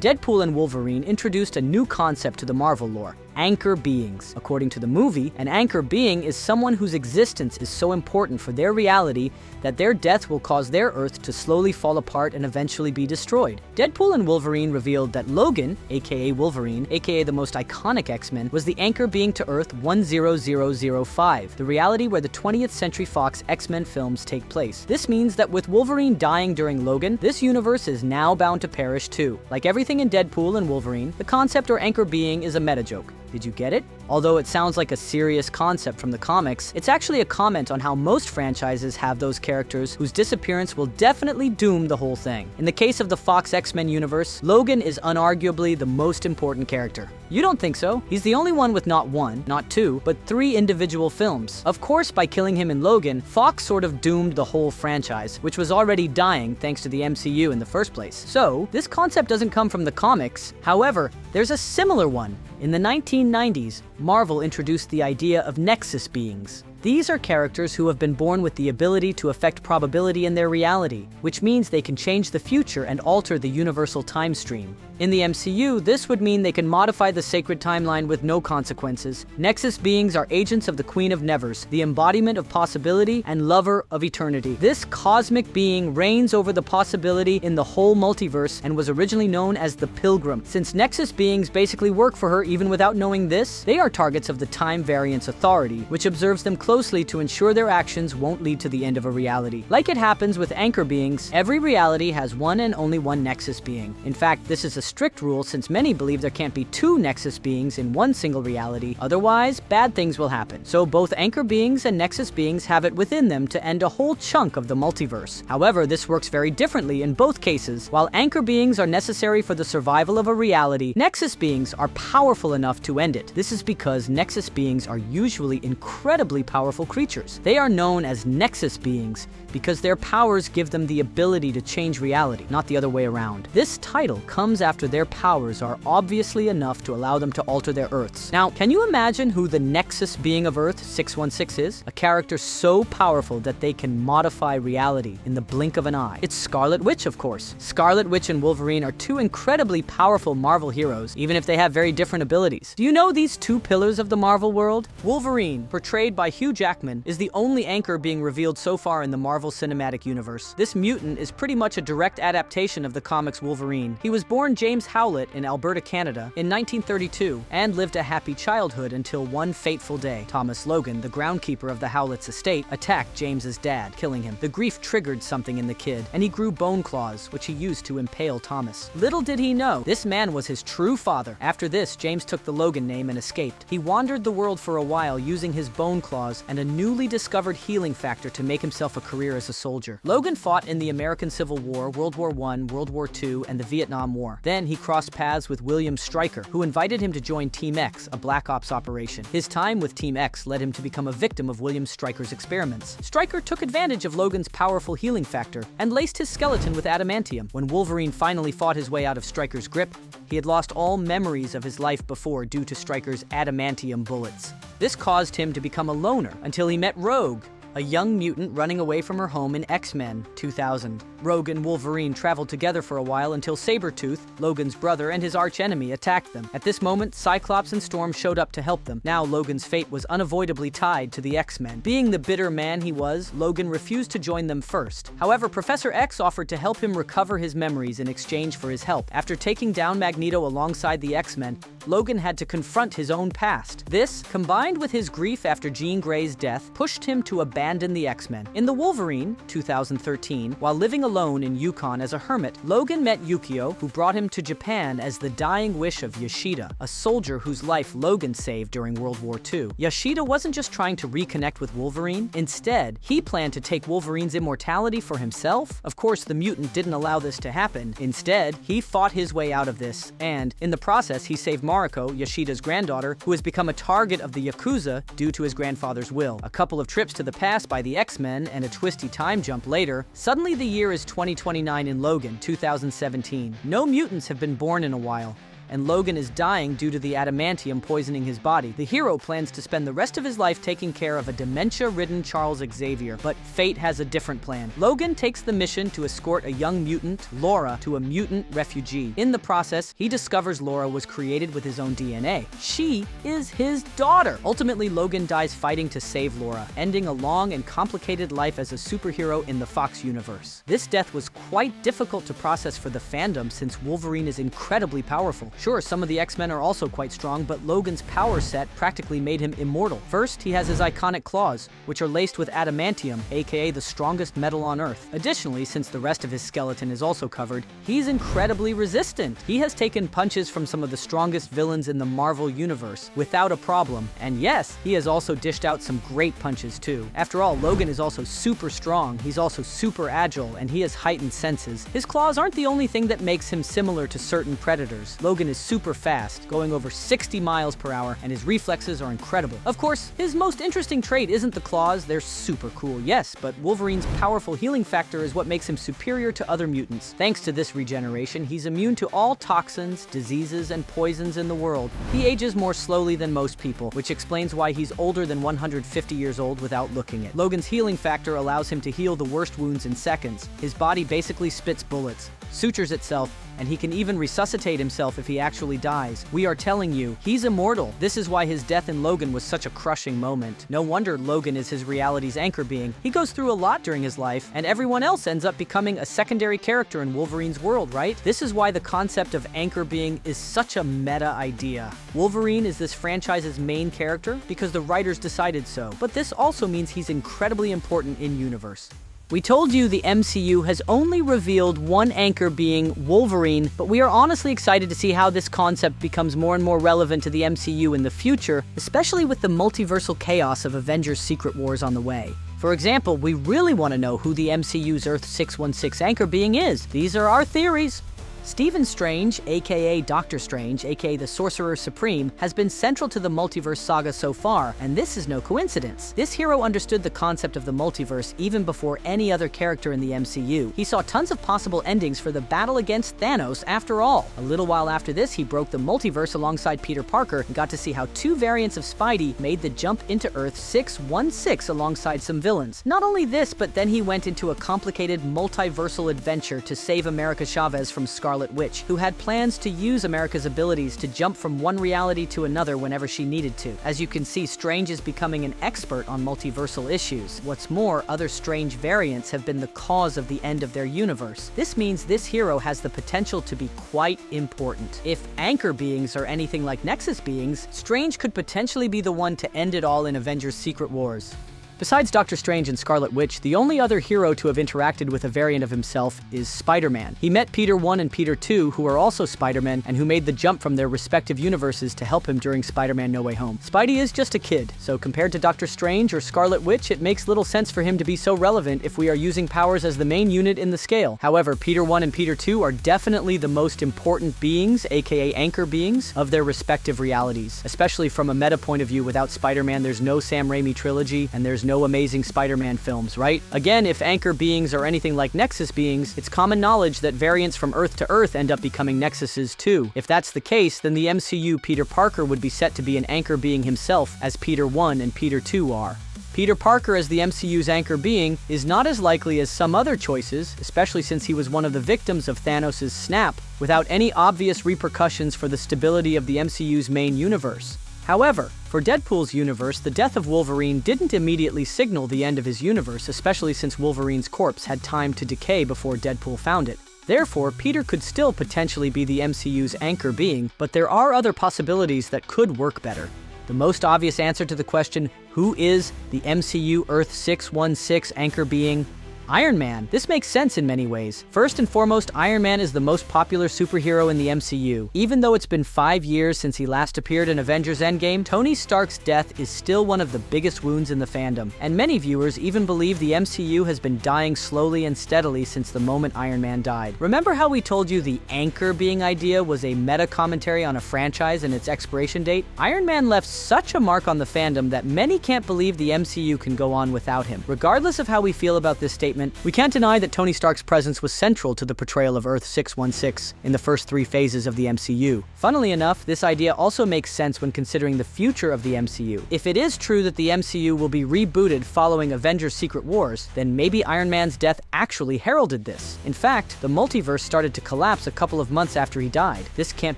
Deadpool and Wolverine introduced a new concept to the Marvel lore: anchor beings. According to the movie, an anchor being is someone whose existence is so important for their reality that their death will cause their Earth to slowly fall apart and eventually be destroyed. Deadpool and Wolverine revealed that Logan, aka Wolverine, aka the most iconic X-Men, was the anchor being to Earth 10005, the reality where the 20th Century Fox X-Men films take place. This means that with Wolverine dying during Logan, this universe is now bound to perish too. Like everything in Deadpool and Wolverine, the concept or anchor being is a meta joke. Did you get it? Although it sounds like a serious concept from the comics, it's actually a comment on how most franchises have those characters whose disappearance will definitely doom the whole thing. In the case of the Fox X-Men universe, Logan is unarguably the most important character. You don't think so? He's the only one with not one, not two, but 3 individual films. Of course, by killing him in Logan, Fox sort of doomed the whole franchise, which was already dying thanks to the MCU in the first place. So, this concept doesn't come from the comics. However, there's a similar one. In the 1990s, Marvel introduced the idea of Nexus Beings. These are characters who have been born with the ability to affect probability in their reality, which means they can change the future and alter the universal time stream. In the MCU, this would mean they can modify the sacred timeline with no consequences. Nexus Beings are agents of the Queen of Nevers, the embodiment of possibility and lover of eternity. This cosmic being reigns over the possibility in the whole multiverse and was originally known as the Pilgrim. Since Nexus Beings basically work for her even without knowing this, they are targets of the Time Variance Authority, which observes them closely to ensure their actions won't lead to the end of a reality. Like it happens with anchor beings, every reality has one and only one Nexus Being. In fact, this is a strict rule since many believe there can't be 2 Nexus Beings in one single reality, otherwise bad things will happen. So both anchor beings and Nexus Beings have it within them to end a whole chunk of the multiverse. However, this works very differently in both cases. While anchor beings are necessary for the survival of a reality, Nexus Beings are powerful enough to end it. This is because Nexus Beings are usually incredibly powerful creatures. They are known as Nexus Beings because their powers give them the ability to change reality, not the other way around. This title comes after their powers are obviously enough to allow them to alter their Earths. Now, can you imagine who the Nexus Being of Earth 616 is? A character so powerful that they can modify reality in the blink of an eye. It's Scarlet Witch, of course. Scarlet Witch and Wolverine are 2 incredibly powerful Marvel heroes, even if they have very different abilities. Do you know these 2 pillars of the Marvel world? Wolverine, portrayed by Hugh Jackman, is the only anchor being revealed so far in the Marvel Cinematic Universe. This mutant is pretty much a direct adaptation of the comics Wolverine. He was born James Howlett in Alberta, Canada, in 1932, and lived a happy childhood until one fateful day. Thomas Logan, the groundkeeper of the Howlett's estate, attacked James's dad, killing him. The grief triggered something in the kid, and he grew bone claws, which he used to impale Thomas. Little did he know, this man was his true father. After this, James took the Logan name and escaped. He wandered the world for a while using his bone claws and a newly discovered healing factor to make himself a career as a soldier. Logan fought in the American Civil War, World War I, World War II, and the Vietnam War. Then he crossed paths with William Stryker, who invited him to join Team X, a Black Ops operation. His time with Team X led him to become a victim of William Stryker's experiments. Stryker took advantage of Logan's powerful healing factor and laced his skeleton with adamantium. When Wolverine finally fought his way out of Stryker's grip, he had lost all memories of his life before due to Stryker's adamantium bullets. This caused him to become a loner until he met Rogue, a young mutant running away from her home in X-Men 2000. Rogue and Wolverine traveled together for a while until Sabretooth, Logan's brother and his archenemy, attacked them. At this moment, Cyclops and Storm showed up to help them. Now Logan's fate was unavoidably tied to the X-Men. Being the bitter man he was, Logan refused to join them first. However, Professor X offered to help him recover his memories in exchange for his help. After taking down Magneto alongside the X-Men, Logan had to confront his own past. This, combined with his grief after Jean Grey's death, pushed him to abandon the X-Men. In the Wolverine, 2013, while living alone in Yukon as a hermit, Logan met Yukio, who brought him to Japan as the dying wish of Yoshida, a soldier whose life Logan saved during World War II. Yoshida wasn't just trying to reconnect with Wolverine. Instead, he planned to take Wolverine's immortality for himself. Of course, the mutant didn't allow this to happen. Instead, he fought his way out of this, and in the process, he saved Mariko, Yoshida's granddaughter, who has become a target of the Yakuza due to his grandfather's will. A couple of trips to the past by the X-Men and a twisty time jump later, suddenly the year is 2029 in Logan, 2017. No mutants have been born in a while, and Logan is dying due to the adamantium poisoning his body. The hero plans to spend the rest of his life taking care of a dementia-ridden Charles Xavier, but fate has a different plan. Logan takes the mission to escort a young mutant, Laura, to a mutant refugee. In the process, he discovers Laura was created with his own DNA. She is his daughter. Ultimately, Logan dies fighting to save Laura, ending a long and complicated life as a superhero in the Fox universe. This death was quite difficult to process for the fandom since Wolverine is incredibly powerful. Sure, some of the X-Men are also quite strong, but Logan's power set practically made him immortal. First, he has his iconic claws, which are laced with adamantium, aka the strongest metal on Earth. Additionally, since the rest of his skeleton is also covered, he's incredibly resistant. He has taken punches from some of the strongest villains in the Marvel universe without a problem, and yes, he has also dished out some great punches too. After all, Logan is also super strong, he's also super agile, and he has heightened senses. His claws aren't the only thing that makes him similar to certain predators. Logan is super fast, going over 60 miles per hour, and his reflexes are incredible. Of course, his most interesting trait isn't the claws, they're super cool, yes, but Wolverine's powerful healing factor is what makes him superior to other mutants. Thanks to this regeneration, he's immune to all toxins, diseases, and poisons in the world. He ages more slowly than most people, which explains why he's older than 150 years old without looking it. Logan's healing factor allows him to heal the worst wounds in seconds. His body basically spits bullets, sutures itself, and he can even resuscitate himself if he actually dies. We are telling you, he's immortal. This is why his death in Logan was such a crushing moment. No wonder Logan is his reality's anchor being. He goes through a lot during his life, and everyone else ends up becoming a secondary character in Wolverine's world, right? This is why the concept of anchor being is such a meta idea. Wolverine is this franchise's main character because the writers decided so, but this also means he's incredibly important in universe. We told you the MCU has only revealed one anchor being Wolverine, but we are honestly excited to see how this concept becomes more and more relevant to the MCU in the future, especially with the multiversal chaos of Avengers Secret Wars on the way. For example, we really want to know who the MCU's Earth 616 anchor being is. These are our theories. Stephen Strange, aka Doctor Strange, aka the Sorcerer Supreme, has been central to the multiverse saga so far, and this is no coincidence. This hero understood the concept of the multiverse even before any other character in the MCU. He saw tons of possible endings for the battle against Thanos after all. A little while after this, he broke the multiverse alongside Peter Parker and got to see how two variants of Spidey made the jump into Earth 616 alongside some villains. Not only this, but then he went into a complicated multiversal adventure to save America Chavez from Scarlet Witch, who had plans to use America's abilities to jump from one reality to another whenever she needed to. As you can see, Strange is becoming an expert on multiversal issues. What's more, other Strange variants have been the cause of the end of their universe. This means this hero has the potential to be quite important. If anchor beings are anything like Nexus Beings, Strange could potentially be the one to end it all in Avengers Secret Wars. Besides Doctor Strange and Scarlet Witch, the only other hero to have interacted with a variant of himself is Spider-Man. He met Peter 1 and Peter 2, who are also Spider-Man, and who made the jump from their respective universes to help him during Spider-Man No Way Home. Spidey is just a kid, so compared to Doctor Strange or Scarlet Witch, it makes little sense for him to be so relevant if we are using powers as the main unit in the scale. However, Peter 1 and Peter 2 are definitely the most important beings, aka anchor beings, of their respective realities. Especially from a meta point of view, without Spider-Man, there's no Sam Raimi trilogy, and there's no Amazing Spider-Man films, right? Again, if anchor beings are anything like Nexus Beings, it's common knowledge that variants from Earth to Earth end up becoming Nexuses too. If that's the case, then the MCU Peter Parker would be set to be an anchor being himself, as Peter 1 and Peter 2 are. Peter Parker as the MCU's anchor being is not as likely as some other choices, especially since he was one of the victims of Thanos' snap, without any obvious repercussions for the stability of the MCU's main universe. However, for Deadpool's universe, the death of Wolverine didn't immediately signal the end of his universe, especially since Wolverine's corpse had time to decay before Deadpool found it. Therefore, Peter could still potentially be the MCU's anchor being, but there are other possibilities that could work better. The most obvious answer to the question, who is the MCU Earth 616 anchor being? Iron Man. This makes sense in many ways. First and foremost, Iron Man is the most popular superhero in the MCU. Even though it's been 5 years since he last appeared in Avengers Endgame, Tony Stark's death is still one of the biggest wounds in the fandom, and many viewers even believe the MCU has been dying slowly and steadily since the moment Iron Man died. Remember how we told you the anchor being idea was a meta-commentary on a franchise and its expiration date? Iron Man left such a mark on the fandom that many can't believe the MCU can go on without him. Regardless of how we feel about this statement, statement, we can't deny that Tony Stark's presence was central to the portrayal of Earth 616 in the first 3 phases of the MCU. Funnily enough, this idea also makes sense when considering the future of the MCU. If it is true that the MCU will be rebooted following Avengers Secret Wars, then maybe Iron Man's death actually heralded this. In fact, the multiverse started to collapse a couple of months after he died. This can't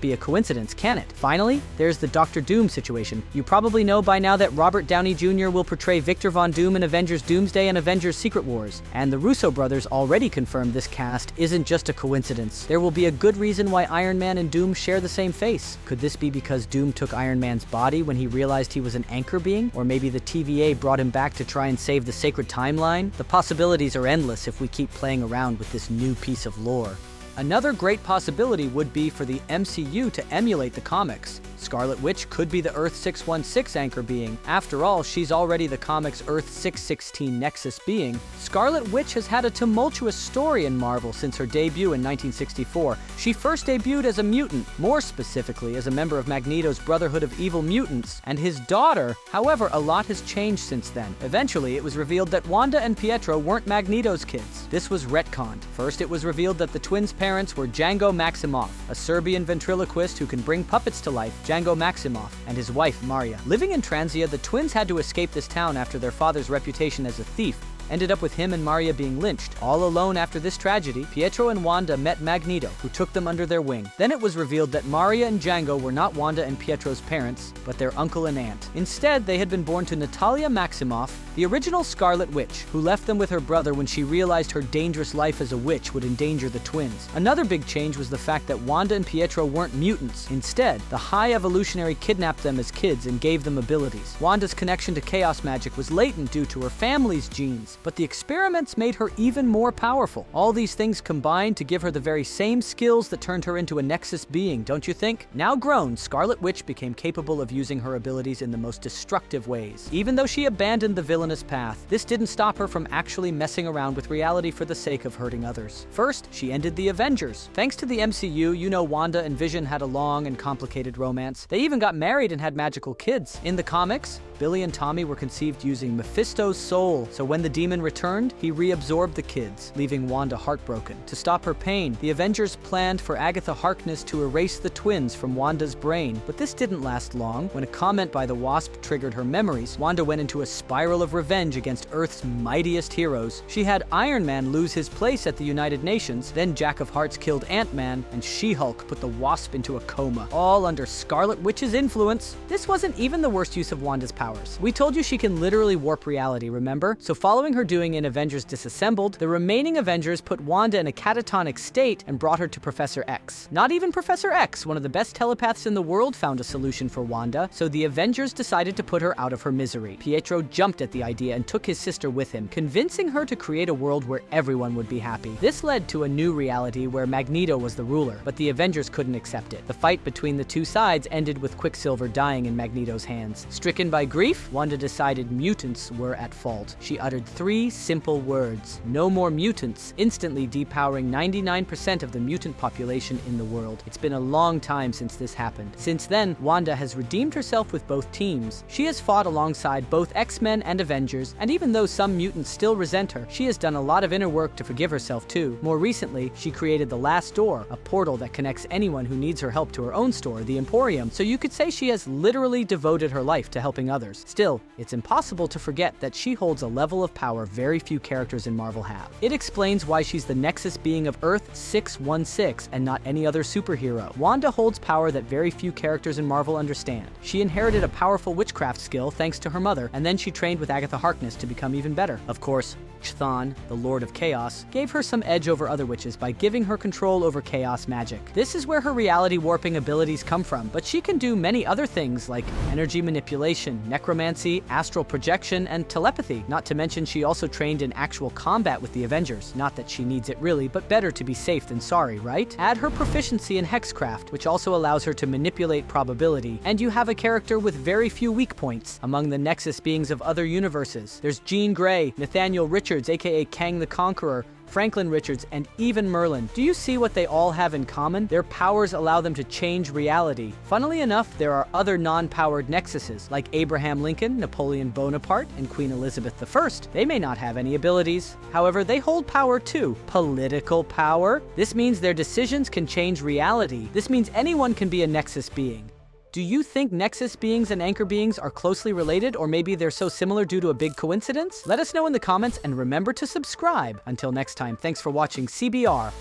be a coincidence, can it? Finally, there's the Doctor Doom situation. You probably know by now that Robert Downey Jr. will portray Victor Von Doom in Avengers Doomsday and Avengers Secret Wars, and the Russo brothers already confirmed this cast isn't just a coincidence. There will be a good reason why Iron Man and Doom share the same face. Could this be because Doom took Iron Man's body when he realized he was an anchor being? Or maybe the TVA brought him back to try and save the sacred timeline? The possibilities are endless if we keep playing around with this new piece of lore. Another great possibility would be for the MCU to emulate the comics. Scarlet Witch could be the Earth 616 anchor being. After all, she's already the comics Earth 616 Nexus Being. Scarlet Witch has had a tumultuous story in Marvel since her debut in 1964. She first debuted as a mutant, more specifically as a member of Magneto's Brotherhood of Evil Mutants, and his daughter. However, a lot has changed since then. Eventually, it was revealed that Wanda and Pietro weren't Magneto's kids. This was retconned. First, it was revealed that the twins' parents were Django Maximoff, a Serbian ventriloquist who can bring puppets to life, Django Maximoff, and his wife, Maria. Living in Transia, the twins had to escape this town after their father's reputation as a thief ended up with him and Maria being lynched. All alone after this tragedy, Pietro and Wanda met Magneto, who took them under their wing. Then it was revealed that Maria and Django were not Wanda and Pietro's parents, but their uncle and aunt. Instead, they had been born to Natalia Maximoff, the original Scarlet Witch, who left them with her brother when she realized her dangerous life as a witch would endanger the twins. Another big change was the fact that Wanda and Pietro weren't mutants. Instead, the High Evolutionary kidnapped them as kids and gave them abilities. Wanda's connection to chaos magic was latent due to her family's genes, but the experiments made her even more powerful. All these things combined to give her the very same skills that turned her into a Nexus being, don't you think? Now grown, Scarlet Witch became capable of using her abilities in the most destructive ways. Even though she abandoned the villainous path, this didn't stop her from actually messing around with reality for the sake of hurting others. First, she ended the Avengers. Thanks to the MCU, you know Wanda and Vision had a long and complicated romance. They even got married and had magical kids. In the comics, Billy and Tommy were conceived using Mephisto's soul, so when the demon returned, he reabsorbed the kids, leaving Wanda heartbroken. To stop her pain, the Avengers planned for Agatha Harkness to erase the twins from Wanda's brain, but this didn't last long. When a comment by the Wasp triggered her memories, Wanda went into a spiral of revenge against Earth's mightiest heroes. She had Iron Man lose his place at the United Nations, then Jack of Hearts killed Ant-Man, and She-Hulk put the Wasp into a coma, all under Scarlet Witch's influence. This wasn't even the worst use of Wanda's powers. We told you she can literally warp reality, remember? So following her doing in Avengers Disassembled, the remaining Avengers put Wanda in a catatonic state and brought her to Professor X. Not even Professor X, one of the best telepaths in the world, found a solution for Wanda, so the Avengers decided to put her out of her misery. Pietro jumped at the idea and took his sister with him, convincing her to create a world where everyone would be happy. This led to a new reality where Magneto was the ruler, but the Avengers couldn't accept it. The fight between the two sides ended with Quicksilver dying in Magneto's hands. Stricken by grief, Wanda decided mutants were at fault. She uttered 3 simple words: "No more mutants," instantly depowering 99% of the mutant population in the world. It's been a long time since this happened. Since then, Wanda has redeemed herself with both teams. She has fought alongside both X-Men and Avengers, and even though some mutants still resent her, she has done a lot of inner work to forgive herself too. More recently, she created the Last Door, a portal that connects anyone who needs her help to her own store, the Emporium, so you could say she has literally devoted her life to helping others. Still, it's impossible to forget that she holds a level of power very few characters in Marvel have. It explains why she's the Nexus being of Earth 616 and not any other superhero. Wanda holds power that very few characters in Marvel understand. She inherited a powerful witchcraft skill thanks to her mother, and then she trained with Agatha Harkness to become even better. Of course, Chthon, the Lord of Chaos, gave her some edge over other witches by giving her control over chaos magic. This is where her reality warping abilities come from, but she can do many other things like energy manipulation, necromancy, astral projection, and telepathy. Not to mention she also trained in actual combat with the Avengers. Not that she needs it really, but better to be safe than sorry, right? Add her proficiency in hexcraft, which also allows her to manipulate probability, and you have a character with very few weak points. Among the Nexus beings of other universes, there's Jean Grey, Nathaniel Richards, aka Kang the Conqueror, Franklin Richards, and even Merlin. Do you see what they all have in common? Their powers allow them to change reality. Funnily enough, there are other non-powered nexuses, like Abraham Lincoln, Napoleon Bonaparte, and Queen Elizabeth I. They may not have any abilities. However, they hold power too. Political power. This means their decisions can change reality. This means anyone can be a Nexus being. Do you think Nexus beings and anchor beings are closely related, or maybe they're so similar due to a big coincidence? Let us know in the comments and remember to subscribe. Until next time, thanks for watching CBR.